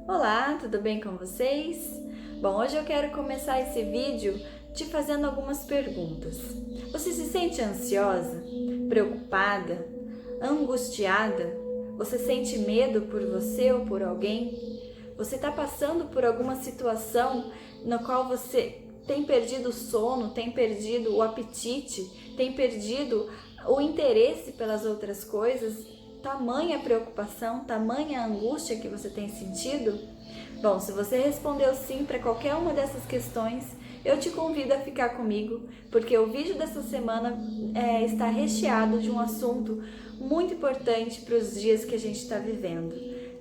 Olá, tudo bem com vocês? Bom, hoje eu quero começar esse vídeo te fazendo algumas perguntas. Você se sente ansiosa, preocupada, angustiada? Você sente medo por você ou por alguém? Você está passando por alguma situação na qual você tem perdido o sono, tem perdido o apetite, tem perdido o interesse pelas outras coisas? Tamanha preocupação, tamanha angústia que você tem sentido? Bom, se você respondeu sim para qualquer uma dessas questões, eu te convido a ficar comigo, porque o vídeo dessa semana está recheado de um assunto muito importante para os dias que a gente está vivendo,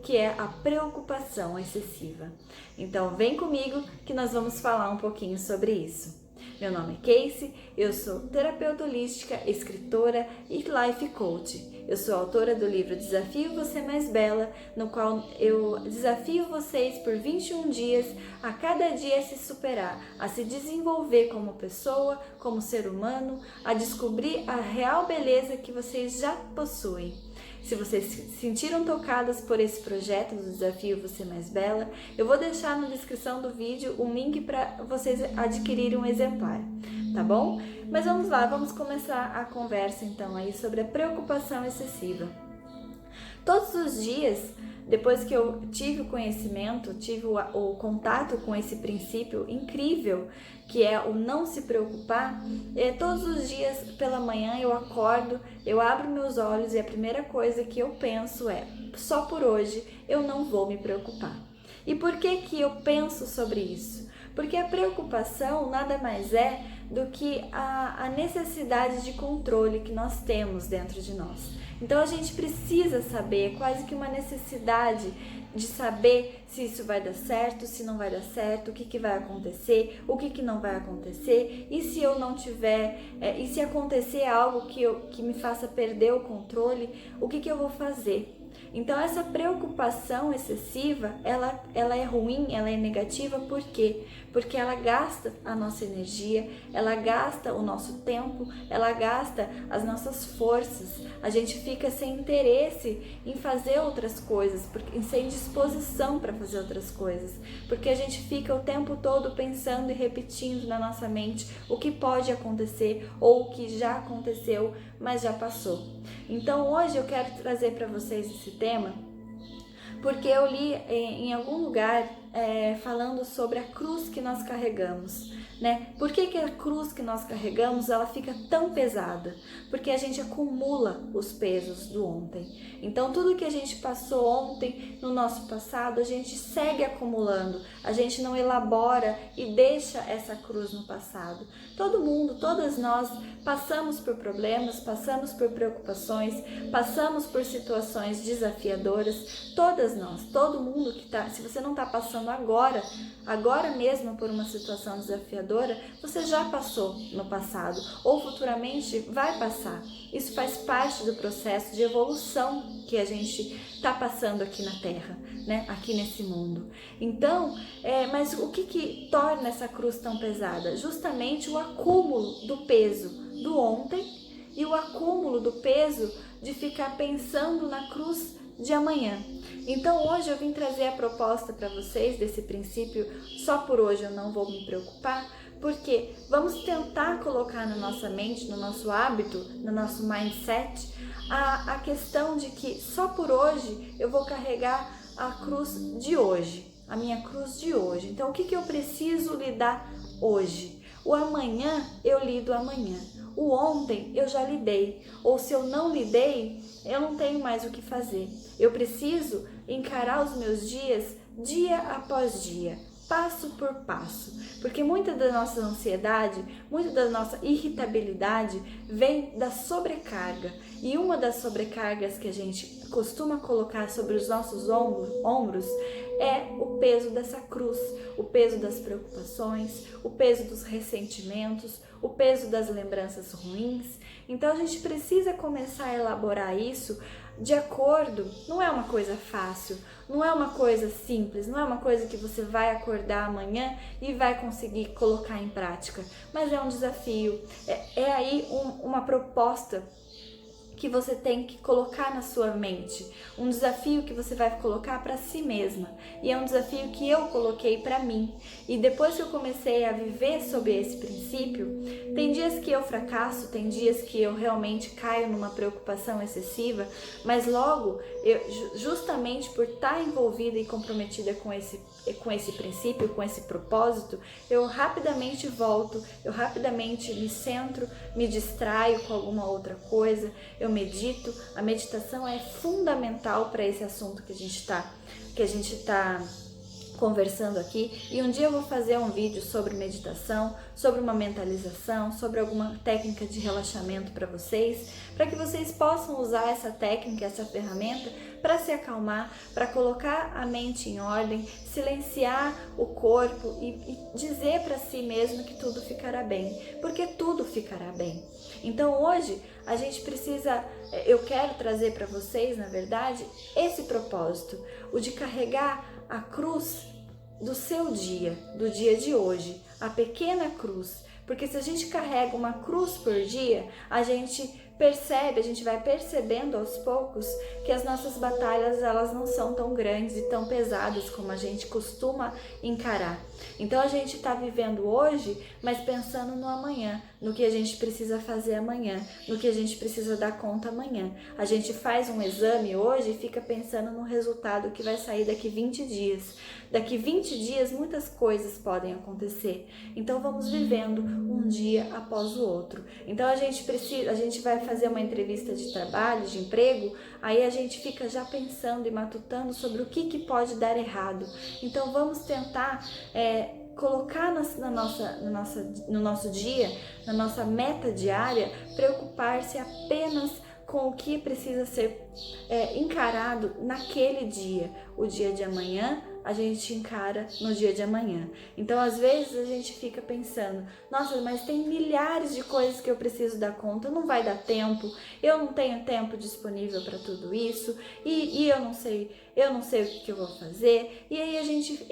que é a preocupação excessiva. Então vem comigo que nós vamos falar um pouquinho sobre isso. Meu nome é Casey, eu sou terapeuta holística, escritora e life coach. Eu sou autora do livro Desafio Você Mais Bela, no qual eu desafio vocês por 21 dias a cada dia se superar, a se desenvolver como pessoa, como ser humano, a descobrir a real beleza que vocês já possuem. Se vocês se sentiram tocadas por esse projeto do Desafio Você Mais Bela, eu vou deixar na descrição do vídeo um link para vocês adquirirem um exemplar, tá bom? Mas vamos lá, vamos começar a conversa então aí sobre a preocupação excessiva. Todos os dias, depois que eu tive o conhecimento, tive o contato com esse princípio incrível, que é o não se preocupar, todos os dias pela manhã eu acordo, eu abro meus olhos e a primeira coisa que eu penso é: só por hoje eu não vou me preocupar. E por que eu penso sobre isso? Porque a preocupação nada mais é do que a necessidade de controle que nós temos dentro de nós. Então a gente precisa saber, quase que uma necessidade de saber se isso vai dar certo, se não vai dar certo, o que vai acontecer, o que não vai acontecer, e se eu não tiver, e se acontecer algo que me faça perder o controle, o que eu vou fazer? Então essa preocupação excessiva, ela é ruim, ela é negativa, por quê? Porque ela gasta a nossa energia, ela gasta o nosso tempo, ela gasta as nossas forças, a gente fica sem interesse em fazer outras coisas, sem disposição para fazer outras coisas, porque a gente fica o tempo todo pensando e repetindo na nossa mente o que pode acontecer ou o que já aconteceu, mas já passou. Então hoje eu quero trazer para vocês esse tema porque eu li em algum lugar falando sobre a cruz que nós carregamos, né? Por que a cruz que nós carregamos ela fica tão pesada? Porque a gente acumula os pesos do ontem. Então tudo que a gente passou ontem no nosso passado, a gente segue acumulando, a gente não elabora e deixa essa cruz no passado. Todo mundo, todas nós passamos por problemas, passamos por preocupações, passamos por situações desafiadoras, todas nós, todo mundo que tá, se você não está passando agora mesmo por uma situação desafiadora, você já passou no passado ou futuramente vai passar. Isso faz parte do processo de evolução que a gente está passando aqui na Terra, né? Aqui nesse mundo. Então, mas o que torna essa cruz tão pesada? Justamente o acúmulo do peso do ontem e o acúmulo do peso de ficar pensando na cruz de amanhã. Então hoje eu vim trazer a proposta para vocês desse princípio, só por hoje eu não vou me preocupar, porque vamos tentar colocar na nossa mente, no nosso hábito, no nosso mindset, a questão de que só por hoje eu vou carregar a cruz de hoje, a minha cruz de hoje. Então o que eu preciso lidar hoje? O amanhã eu lido amanhã. O ontem eu já lidei, ou se eu não lidei, eu não tenho mais o que fazer. Eu preciso encarar os meus dias dia após dia, passo por passo, porque muita da nossa ansiedade, muita da nossa irritabilidade vem da sobrecarga, e uma das sobrecargas que a gente costuma colocar sobre os nossos ombros é o peso dessa cruz, o peso das preocupações, o peso dos ressentimentos, o peso das lembranças ruins. Então a gente precisa começar a elaborar isso de acordo, não é uma coisa fácil, não é uma coisa simples, não é uma coisa que você vai acordar amanhã e vai conseguir colocar em prática, mas é um desafio, é aí uma proposta que você tem que colocar na sua mente, um desafio que você vai colocar para si mesma, e é um desafio que eu coloquei para mim. E depois que eu comecei a viver sob esse princípio, tem dias que eu fracasso, tem dias que eu realmente caio numa preocupação excessiva, mas logo, justamente por estar envolvida e comprometida com esse princípio, com esse propósito, eu rapidamente volto, eu rapidamente me centro, me distraio com alguma outra coisa, eu medito. A meditação é fundamental para esse assunto que a gente tá conversando aqui, e um dia eu vou fazer um vídeo sobre meditação, sobre uma mentalização, sobre alguma técnica de relaxamento para vocês, para que vocês possam usar essa técnica, essa ferramenta para se acalmar, para colocar a mente em ordem, silenciar o corpo e dizer para si mesmo que tudo ficará bem, porque tudo ficará bem. Então hoje a gente precisa, eu quero trazer para vocês, na verdade, esse propósito, o de carregar a cruz do seu dia, do dia de hoje, a pequena cruz, porque se a gente carrega uma cruz por dia, a gente vai percebendo aos poucos que as nossas batalhas, elas não são tão grandes e tão pesadas como a gente costuma encarar. Então a gente está vivendo hoje, mas pensando no amanhã, no que a gente precisa fazer amanhã, no que a gente precisa dar conta amanhã. A gente faz um exame hoje e fica pensando no resultado que vai sair daqui 20 dias. Daqui 20 dias muitas coisas podem acontecer. Então vamos vivendo um dia após o outro. Então a gente vai fazer uma entrevista de trabalho, de emprego, aí a gente fica já pensando e matutando sobre o que pode dar errado. Então vamos tentar colocar no nosso dia, na nossa meta diária, preocupar-se apenas com o que precisa ser encarado naquele dia. O dia de amanhã a gente encara no dia de amanhã. Então às vezes a gente fica pensando, nossa, mas tem milhares de coisas que eu preciso dar conta, não vai dar tempo, eu não tenho tempo disponível para tudo isso, e eu não sei o que eu vou fazer. E aí a gente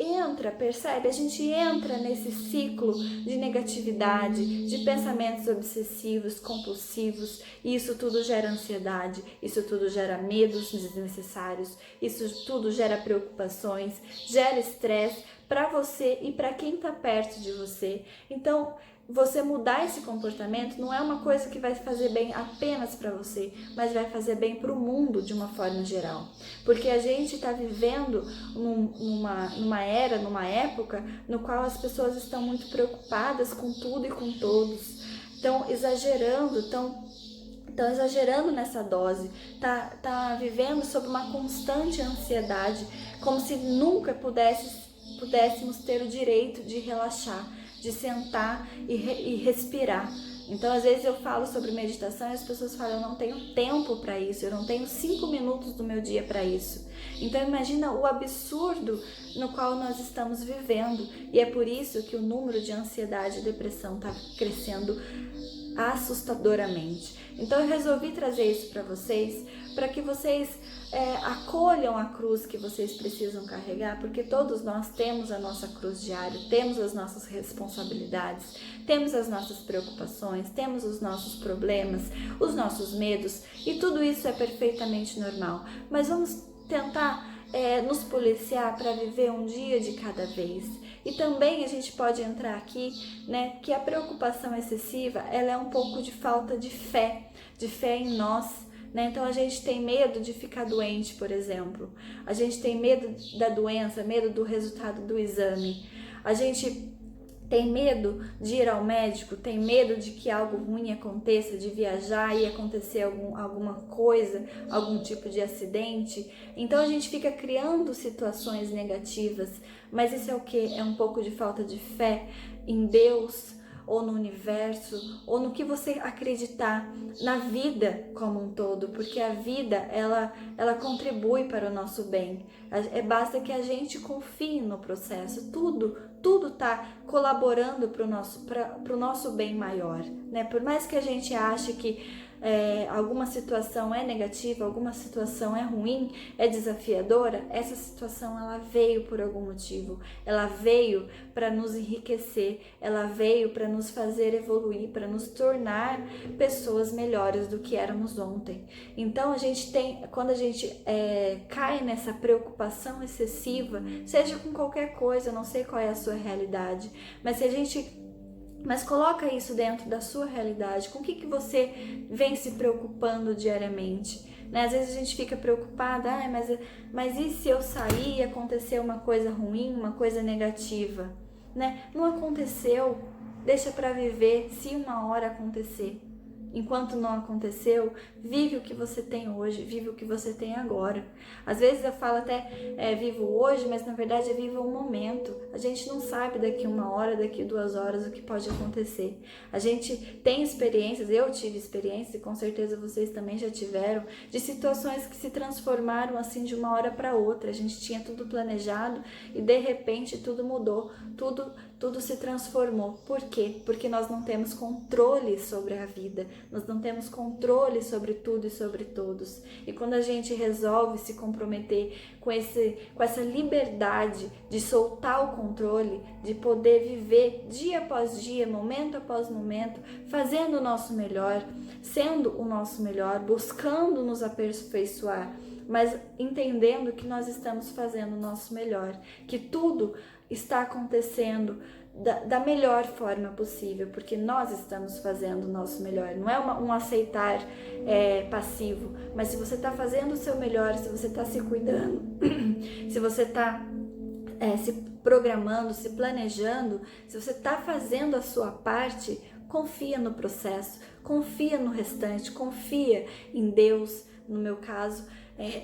percebe? A gente entra nesse ciclo de negatividade, de pensamentos obsessivos, compulsivos, e isso tudo gera ansiedade, isso tudo gera medos desnecessários, isso tudo gera preocupações, gera estresse para você e para quem está perto de você. Então, você mudar esse comportamento não é uma coisa que vai fazer bem apenas para você, mas vai fazer bem para o mundo de uma forma geral. Porque a gente está vivendo numa era, numa época no qual as pessoas estão muito preocupadas com tudo e com todos. Estão exagerando nessa dose, tá vivendo sob uma constante ansiedade, como se nunca pudéssemos ter o direito de relaxar, de sentar e respirar. Então, às vezes eu falo sobre meditação e as pessoas falam, eu não tenho tempo para isso, eu não tenho 5 minutos do meu dia para isso. Então, imagina o absurdo no qual nós estamos vivendo, e é por isso que o número de ansiedade e depressão está crescendo assustadoramente. Então eu resolvi trazer isso para vocês, para que vocês acolham a cruz que vocês precisam carregar, porque todos nós temos a nossa cruz diária, temos as nossas responsabilidades, temos as nossas preocupações, temos os nossos problemas, os nossos medos, e tudo isso é perfeitamente normal. Mas vamos tentar nos policiar para viver um dia de cada vez. E também a gente pode entrar aqui, né, que a preocupação excessiva, ela é um pouco de falta de fé em nós, né? Então a gente tem medo de ficar doente, por exemplo. A gente tem medo da doença, medo do resultado do exame. A gente tem medo de ir ao médico, tem medo de que algo ruim aconteça, de viajar e acontecer alguma coisa, algum tipo de acidente. Então a gente fica criando situações negativas, mas isso é o quê? É um pouco de falta de fé em Deus, ou no universo, ou no que você acreditar, na vida como um todo, porque a vida, ela contribui para o nosso bem. Basta que a gente confie no processo, tudo está colaborando para o nosso bem maior, né? Por mais que a gente ache que alguma situação é negativa, alguma situação é ruim, é desafiadora, essa situação ela veio por algum motivo, ela veio para nos enriquecer, ela veio para nos fazer evoluir, para nos tornar pessoas melhores do que éramos ontem. Então quando a gente cai nessa preocupação excessiva, seja com qualquer coisa, eu não sei qual é a sua realidade, mas coloca isso dentro da sua realidade. Com o que você vem se preocupando diariamente? Né? Às vezes a gente fica preocupada, mas e se eu sair e acontecer uma coisa ruim, uma coisa negativa? Né? Não aconteceu, deixa para viver se uma hora acontecer. Enquanto não aconteceu, vive o que você tem hoje, vive o que você tem agora. Às vezes eu falo até vivo hoje, mas na verdade é vivo o momento. A gente não sabe daqui 1 hora, daqui 2 horas o que pode acontecer. A gente tem experiências, eu tive experiências e com certeza vocês também já tiveram, de situações que se transformaram assim de uma hora para outra. A gente tinha tudo planejado e de repente tudo mudou, tudo se transformou. Por quê? Porque nós não temos controle sobre a vida, nós não temos controle sobre tudo e sobre todos. E quando a gente resolve se comprometer com essa liberdade de soltar o controle, de poder viver dia após dia, momento após momento, fazendo o nosso melhor, sendo o nosso melhor, buscando nos aperfeiçoar, mas entendendo que nós estamos fazendo o nosso melhor, que tudo está acontecendo da melhor forma possível, porque nós estamos fazendo o nosso melhor. Não é um aceitar passivo, mas se você está fazendo o seu melhor, se você está se cuidando, se você está se programando, se planejando, se você está fazendo a sua parte, confia no processo, confia no restante, confia em Deus. No meu caso,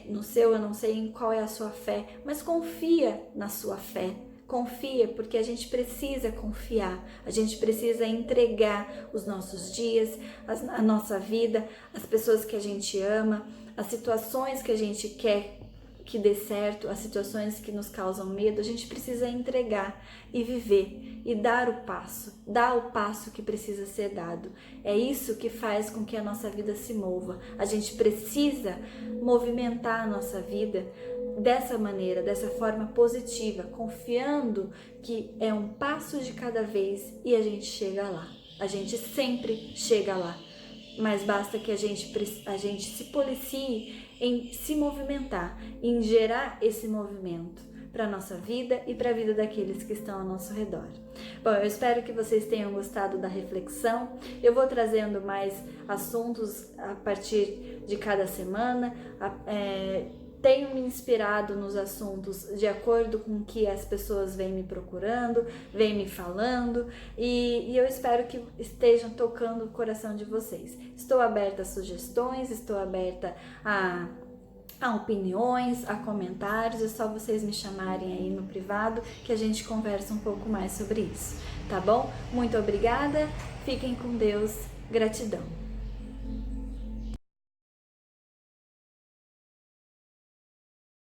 no seu, eu não sei em qual é a sua fé, mas confia na sua fé. Confia, porque a gente precisa confiar, a gente precisa entregar os nossos dias, a nossa vida, as pessoas que a gente ama, as situações que a gente quer que dê certo, as situações que nos causam medo, a gente precisa entregar e viver e dar o passo que precisa ser dado. É isso que faz com que a nossa vida se mova. A gente precisa movimentar a nossa vida dessa maneira, dessa forma positiva, confiando que é um passo de cada vez e a gente chega lá. A gente sempre chega lá, mas basta que a gente se policie em se movimentar, em gerar esse movimento para a nossa vida e para a vida daqueles que estão ao nosso redor. Bom, eu espero que vocês tenham gostado da reflexão. Eu vou trazendo mais assuntos a partir de cada semana. Tenho me inspirado nos assuntos de acordo com o que as pessoas vêm me procurando, vêm me falando, e eu espero que estejam tocando o coração de vocês. Estou aberta a sugestões, estou aberta a opiniões, a comentários, é só vocês me chamarem aí no privado que a gente conversa um pouco mais sobre isso, tá bom? Muito obrigada, fiquem com Deus, gratidão.